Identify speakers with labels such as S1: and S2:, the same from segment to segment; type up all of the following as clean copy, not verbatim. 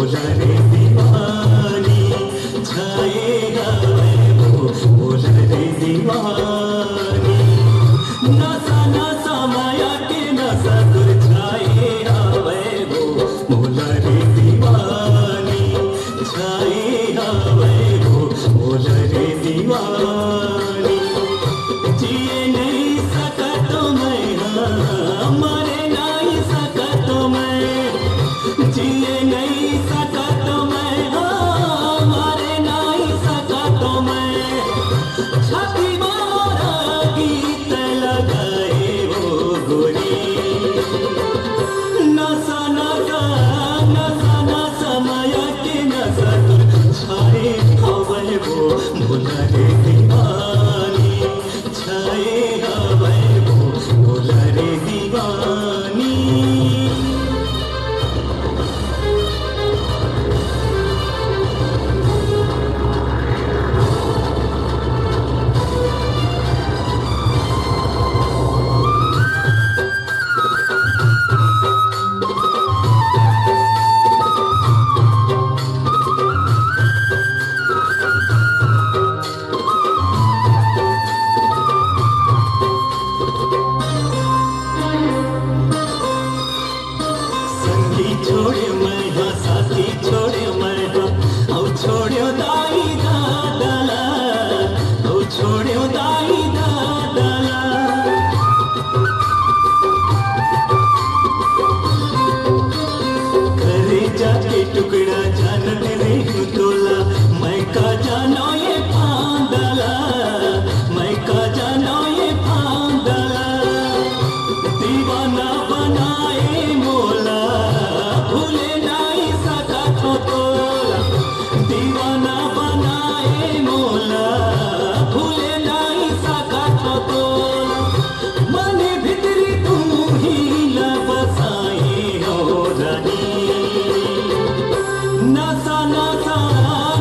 S1: बोला रे दीवानी छाएगा वैभव बोला रे दीवानी नसा नसा माया के नसा तुर छाएगा वैभव बोला रे दीवानी छाएगा वैभव बोला रे दीवानी जिए नहीं सका तो मैं मरे नहीं सका तो मैं जिए नहीं सका तो मैं मरे नहीं सका तो मैं छाती मारा गीत लगाए वो गोरी नसा नसा नसा नसा माया के नसा तुर छाए हवे वो भोला रे दीवानी छाए हवे वो भोला रे दीवानी छोड़े मैं हाँ साथी छोड़े मैं हाँ औ छोड़ो दाई दादला औ छोड़ो दाई दादला करे जाके टुकड़ा जानत नहीं तोला मैं का जानो ये फांदला मैं का जानो ये फांदला दीवाना बनाए मोला भूले नहीं सका तो तोला दीवाना बनाए मोला भूले नहीं सका तो तोला मने भीतरी तुम ही न बसाए हो रानी नसा नसा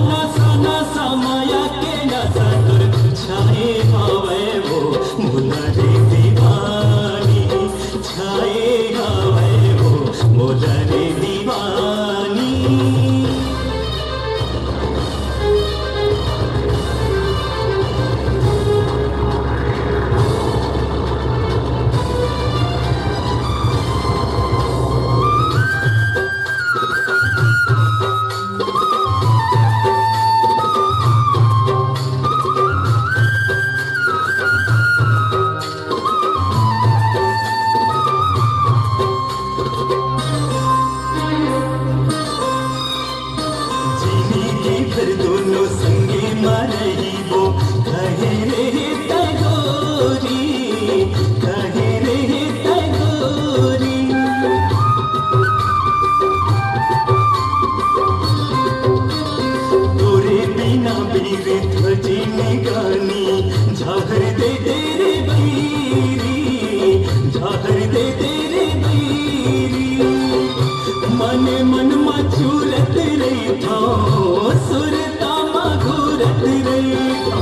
S1: नसा नसा माया के नसा तुर छाए हवे वो भोला रे दीवानी छाए हवे वो भोला रे दीवानी फिर दोनों संगे मरही वो कहे रे तगोरी कहे रे तगोरी तोरे बिना बीरे ध्वजी निगानी झाहर दे तेरे बैरी झाहर दे तेरे बैरी मन मन मचूरत रही था सुरता मघुरत रही था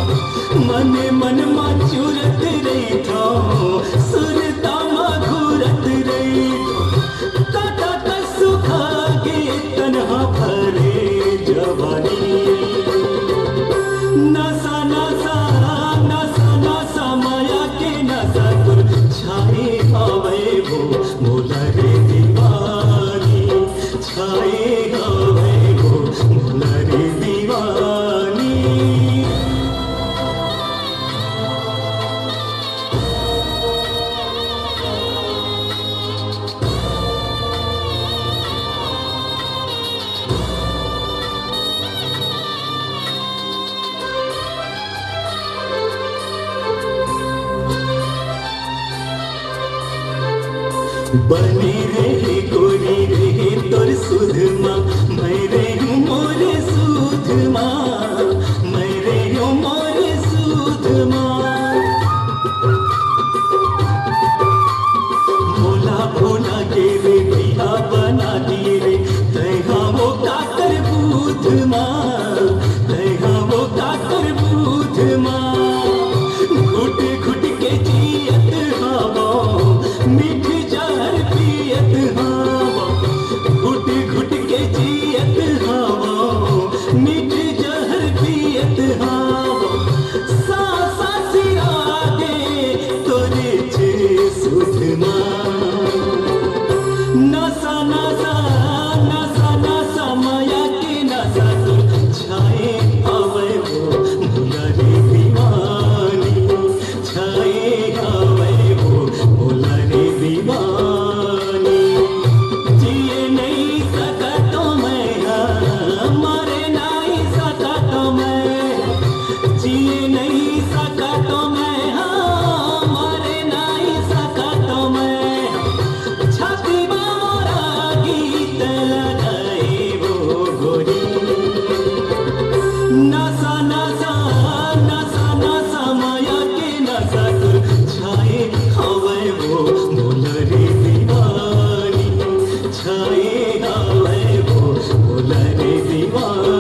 S1: मन मन मचूरत रही था सुरता मघुरत रही था काटा सुखा के तन्हा भरे जवानी नसा नसा नसा नसा माया के नसा तुर छाए हवे वो भोला रे दीवानी छाए हवे वो भोला रे दीवानी बने रहे गोरी रहे तोर सुधमा मैं रे हूँ मोर सुधमा मैं रे हूँ मोर सुधमा भोला भोला के रे बिहा बना दिए रे तैहा वो काकर बूधमा तैहा वो काकर बूधमा घुट घुट के जियत हवा मीठ जहर पियत हवा घुट घुट के जियत पाए